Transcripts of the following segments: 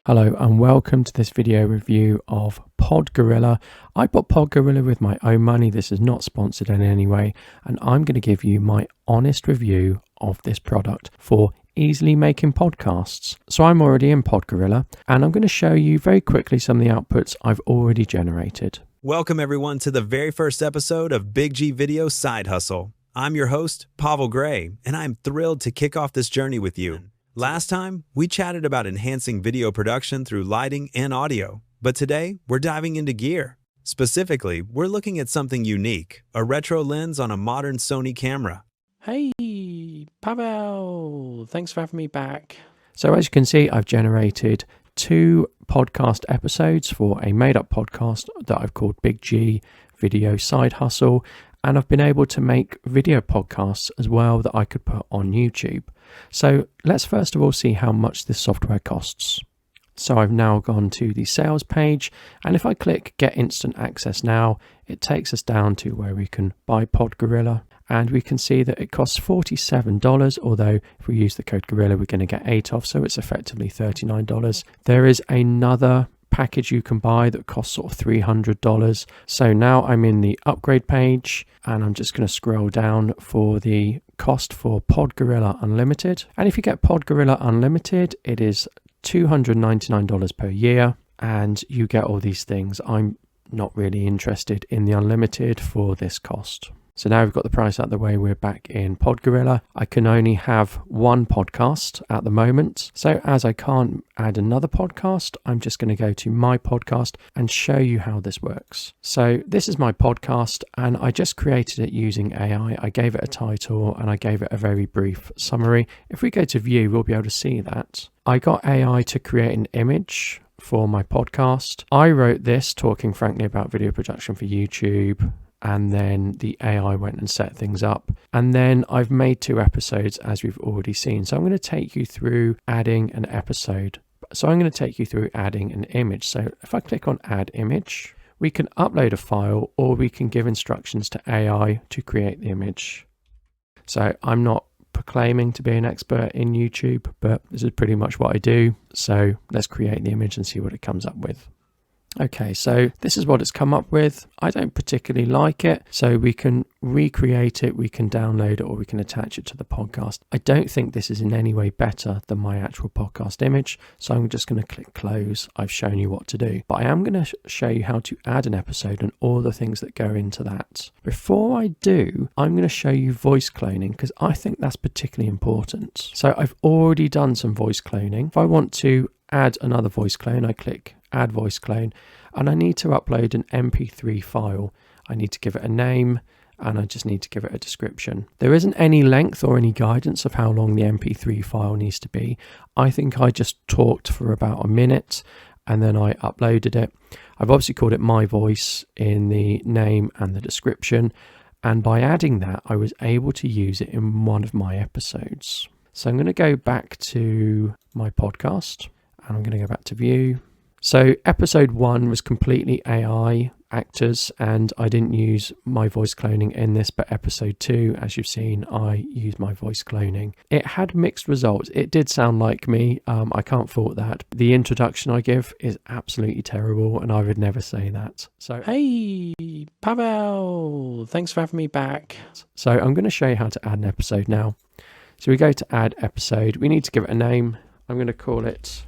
Hello and welcome to this video review of Podgorilla. I bought Podgorilla with my own money. This is not sponsored in any way, and I'm going to give you my honest review of this product for easily making podcasts. So I'm already in Podgorilla and I'm going to show you very quickly some of the outputs I've already generated. Welcome everyone to the very first episode of Big G Video Side Hustle. I'm your host, Pavel Gray, and I'm thrilled to kick off this journey with you. Last time, we chatted about enhancing video production through lighting and audio, but today we're diving into gear. Specifically, we're looking at something unique, a retro lens on a modern Sony camera. Hey, Pavel, thanks for having me back. So as you can see, I've generated 2 podcast episodes for a made-up podcast that I've called Big G Video Side Hustle, and I've been able to make video podcasts as well that I could put on YouTube. So let's first of all see how much this software costs. So I've now gone to the sales page, and if I click Get Instant Access Now, it takes us down to where we can buy Podgorilla, and we can see that it costs $47, although if we use the code Gorilla, we're going to get 8 off, so it's effectively $39. There is another package you can buy that costs sort of $300. So now I'm in the upgrade page and I'm just going to scroll down for the cost for Podgorilla Unlimited. And if you get Podgorilla Unlimited, it is $299 per year and you get all these things. I'm not really interested in the Unlimited for this cost. So now we've got the price out of the way, we're back in Podgorilla. I can only have one podcast at the moment. So as I can't add another podcast, I'm just going to go to my podcast and show you how this works. So this is my podcast and I just created it using AI. I gave it a title and I gave it a very brief summary. If we go to view, we'll be able to see that. I got AI to create an image for my podcast. I wrote this talking frankly about video production for YouTube, and then the AI went and set things up. And then I've made 2 episodes as we've already seen. So I'm going to take you through adding an episode. So I'm going to take you through adding an image. So if I click on add image, we can upload a file or we can give instructions to AI to create the image. So I'm not proclaiming to be an expert in YouTube, but this is pretty much what I do. So let's create the image and see what it comes up with. Okay, so this is what it's come up with. I don't particularly like it, so we can recreate it, we can download it, or we can attach it to the podcast. I don't think this is in any way better than my actual podcast image, so I'm just going to click close. I've shown you what to do, but I am going to show you how to add an episode and all the things that go into that. Before I do, I'm going to show you voice cloning because I think that's particularly important. So I've already done some voice cloning. If I want to add another voice clone, I click add voice clone and I need to upload an MP3 file. I need to give it a name and I just need to give it a description. There isn't any length or any guidance of how long the MP3 file needs to be. I think I just talked for about a minute and then I uploaded it. I've obviously called it my voice in the name and the description, and by adding that I was able to use it in one of my episodes. So I'm going to go back to my podcast and I'm going to go back to view. So episode 1 was completely AI actors and I didn't use my voice cloning in this, but episode 2, as you've seen, I used my voice cloning. It had mixed results. It did sound like me. I can't fault that. The introduction I give is absolutely terrible and I would never say that. So, hey, Pavel, thanks for having me back. So I'm going to show you how to add an episode now. So we go to add episode. We need to give it a name. I'm going to call it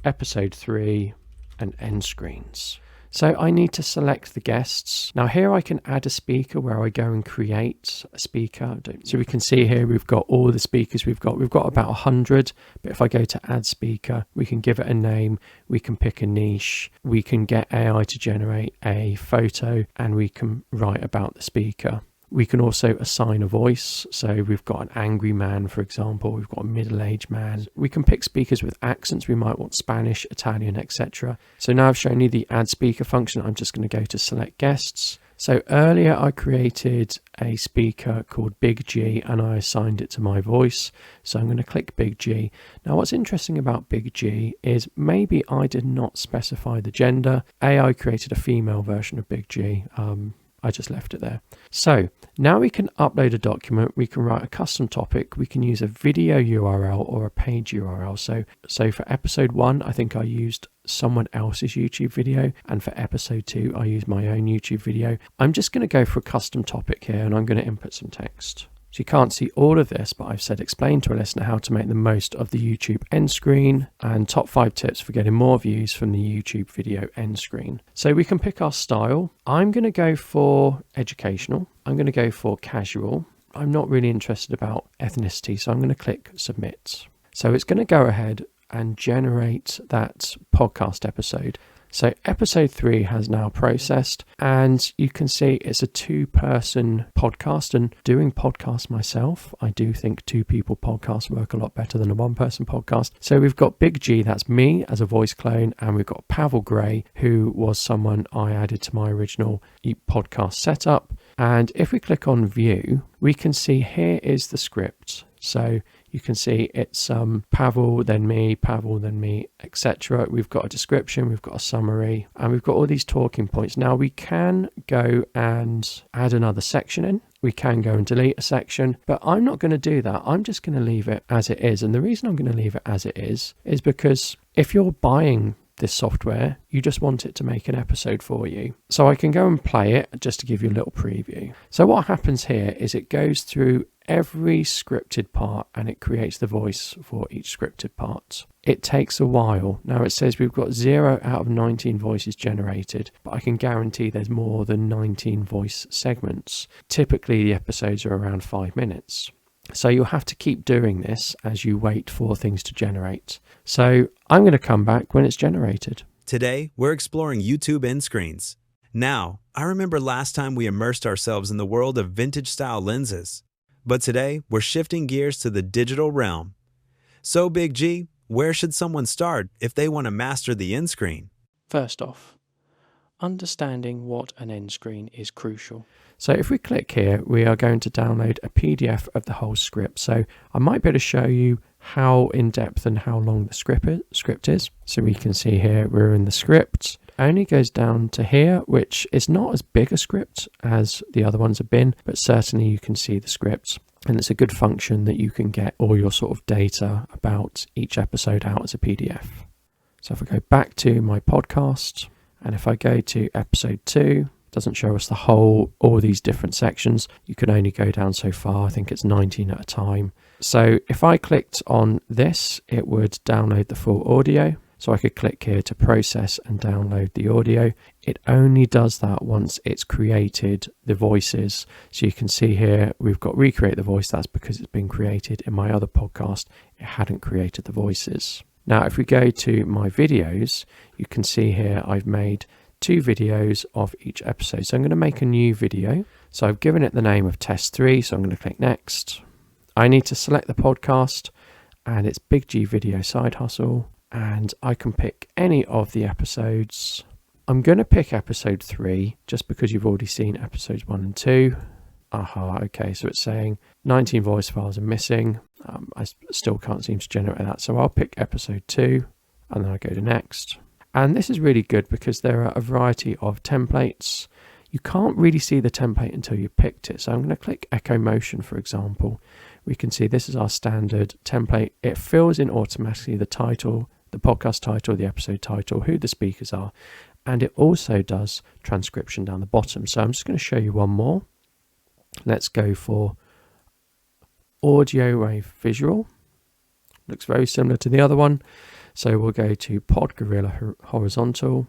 episode 3 and end screens. So I need to select the guests. Now here I can add a speaker where I go and create a speaker. So we can see here we've got all the speakers we've got about 100, but if I go to add speaker, we can give it a name, we can pick a niche, we can get AI to generate a photo and we can write about the speaker. We can also assign a voice. So we've got an angry man, for example. We've got a middle-aged man. We can pick speakers with accents. We might want Spanish, Italian, etc. So now I've shown you the add speaker function. I'm just going to go to select guests. So earlier I created a speaker called Big G and I assigned it to my voice. So I'm going to click Big G. Now what's interesting about Big G is maybe I did not specify the gender. AI created a female version of Big G. I just left it there. So now we can upload a document, we can write a custom topic, we can use a video URL or a page URL. So for episode 1, I think I used someone else's YouTube video, and for episode 2, I used my own YouTube video. I'm just going to go for a custom topic here, and I'm going to input some text. So you can't see all of this, but I've said explain to a listener how to make the most of the YouTube end screen and top 5 tips for getting more views from the YouTube video end screen. So we can pick our style. I'm going to go for educational. I'm going to go for casual. I'm not really interested about ethnicity, so I'm going to click submit. So it's going to go ahead and generate that podcast episode. So episode 3 has now processed, and you can see it's a 2-person podcast, and doing podcasts myself, I do think 2 people podcasts work a lot better than a 1-person podcast. So we've got Big G, that's me as a voice clone, and we've got Pavel Gray, who was someone I added to my original podcast setup. And if we click on view, we can see here is the script. So you can see it's Pavel, then me, etc. We've got a description, we've got a summary, and we've got all these talking points. Now we can go and add another section in. We can go and delete a section, but I'm not going to do that. I'm just going to leave it as it is. And the reason I'm going to leave it as it is because if you're buying this software, you just want it to make an episode for you. So I can go and play it just to give you a little preview. So what happens here is it goes through every scripted part and it creates the voice for each scripted part. It takes a while. Now it says we've got 0 out of 19 voices generated, but I can guarantee there's more than 19 voice segments. Typically the episodes are around 5 minutes. So you'll have to keep doing this as you wait for things to generate. So I'm going to come back when it's generated. Today, we're exploring YouTube end screens. Now, I remember last time we immersed ourselves in the world of vintage-style lenses. But today, we're shifting gears to the digital realm. So, Big G, where should someone start if they want to master the end screen? First off, understanding what an end screen is crucial. So if we click here, we are going to download a PDF of the whole script. So I might be able to show you how in-depth and how long the script is. So we can see here, we're in the script. It only goes down to here, which is not as big a script as the other ones have been, but certainly you can see the script. And it's a good function that you can get all your sort of data about each episode out as a PDF. So if I go back to my podcast, and if I go to episode 2, doesn't show us the whole, all these different sections. You can only go down so far. I think it's 19 at a time. So if I clicked on this, it would download the full audio. So I could click here to process and download the audio. It only does that once it's created the voices. So you can see here, we've got recreate the voice. That's because it's been created. In my other podcast, it hadn't created the voices. Now, if we go to my videos, you can see here, I've made 2 videos of each episode. So I'm going to make a new video. So I've given it the name of test 3. So I'm going to click next. I need to select the podcast, and it's Big G Video Side Hustle. And I can pick any of the episodes. I'm going to pick episode 3 just because you've already seen episodes 1 and 2. Okay, so it's saying 19 voice files are missing. I still can't seem to generate that. So I'll pick episode 2 and then I go to next. And this is really good because there are a variety of templates. You can't really see the template until you picked it. So I'm going to click Echo Motion, for example. We can see this is our standard template. It fills in automatically the title, the podcast title, the episode title, who the speakers are. And it also does transcription down the bottom. So I'm just going to show you one more. Let's go for audio wave visual. Looks very similar to the other one. So we'll go to Podgorilla horizontal,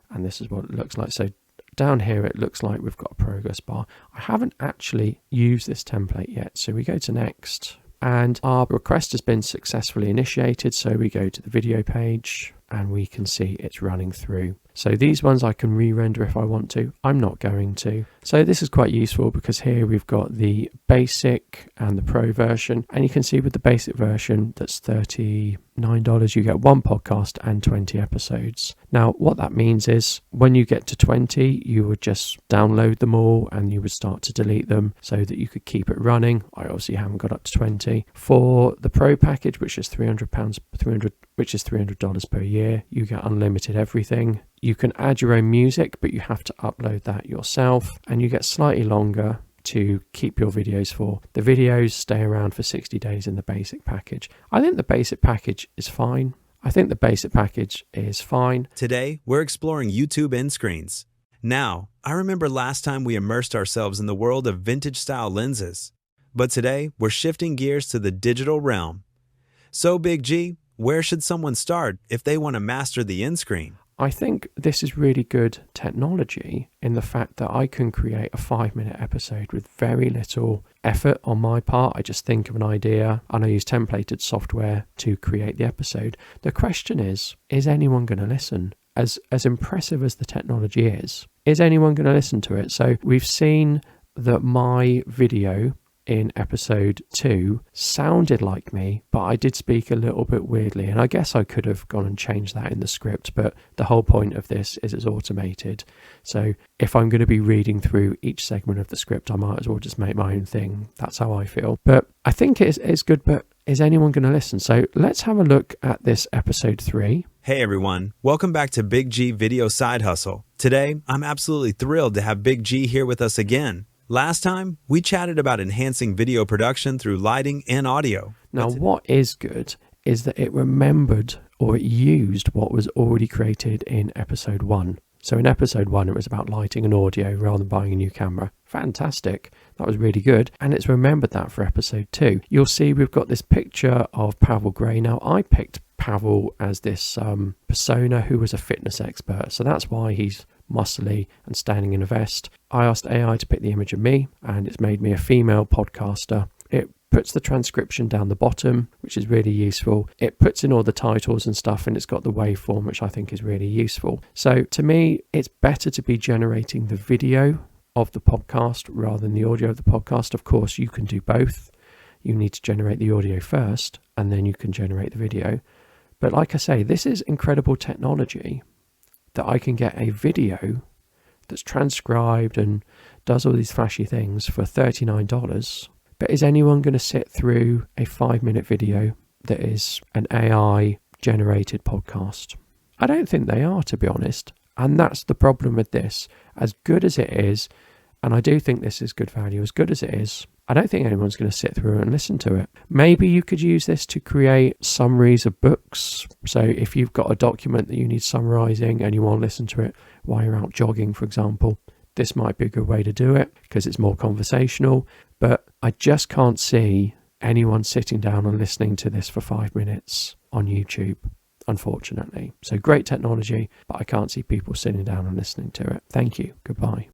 and this is what it looks like. So down here, it looks like we've got a progress bar. I haven't actually used this template yet. So we go to next, and our request has been successfully initiated. So we go to the video page and we can see it's running through. So these ones I can re-render if I want to. I'm not going to. So this is quite useful because here we've got the basic and the pro version. And you can see with the basic version, that's 30 $9, you get one podcast and 20 episodes. Now, what that means is when you get to 20, you would just download them all and you would start to delete them so that you could keep it running. I obviously haven't got up to 20. For the Pro package, which is $300 per year, you get unlimited everything. You can add your own music, but you have to upload that yourself, and you get slightly longer to keep your videos for. The videos stay around for 60 days in the basic package. I think the basic package is fine. Today, we're exploring YouTube end screens. Now, I remember last time we immersed ourselves in the world of vintage-style lenses. But today, we're shifting gears to the digital realm. So, Big G, where should someone start if they want to master the end screen? I think this is really good technology in the fact that I can create a 5-minute episode with very little effort on my part. I just think of an idea and I use templated software to create the episode. The question is anyone going to listen? As impressive as the technology is anyone going to listen to it? So we've seen that my video in episode 2 sounded like me, but I did speak a little bit weirdly, and I guess I could have gone and changed that in the script, but the whole point of this is it's automated. So if I'm going to be reading through each segment of the script, I might as well just make my own thing. That's how I feel. But I think it's good, but is anyone going to listen? So let's have a look at this episode 3. Hey everyone, welcome back to Big G Video Side Hustle. Today, I'm absolutely thrilled to have Big G here with us again. Last time, we chatted about enhancing video production through lighting and audio. Now, what is good is that it remembered or it used what was already created in episode 1. So in episode 1, it was about lighting and audio rather than buying a new camera. Fantastic. That was really good. And it's remembered that for episode 2. You'll see we've got this picture of Pavel Gray. Now, I picked Pavel as this persona who was a fitness expert. So that's why he's muscly and standing in a vest. I asked AI to pick the image of me, and it's made me a female podcaster. It puts the transcription down the bottom, which is really useful. It puts in all the titles and stuff, and it's got the waveform, which I think is really useful. So to me, it's better to be generating the video of the podcast rather than the audio of the podcast. Of course, you can do both. You need to generate the audio first, and then you can generate the video. But like I say, this is incredible technology that I can get a video that's transcribed and does all these flashy things for $39. But is anyone going to sit through a 5-minute video that is an AI generated podcast? I don't think they are, to be honest. And that's the problem with this. As good as it is, and I do think this is good value, as good as it is, I don't think anyone's going to sit through and listen to it. Maybe you could use this to create summaries of books. So if you've got a document that you need summarizing and you want to listen to it while you're out jogging, for example, this might be a good way to do it because it's more conversational. But I just can't see anyone sitting down and listening to this for 5 minutes on YouTube, unfortunately. So great technology, but I can't see people sitting down and listening to it. Thank you. Goodbye.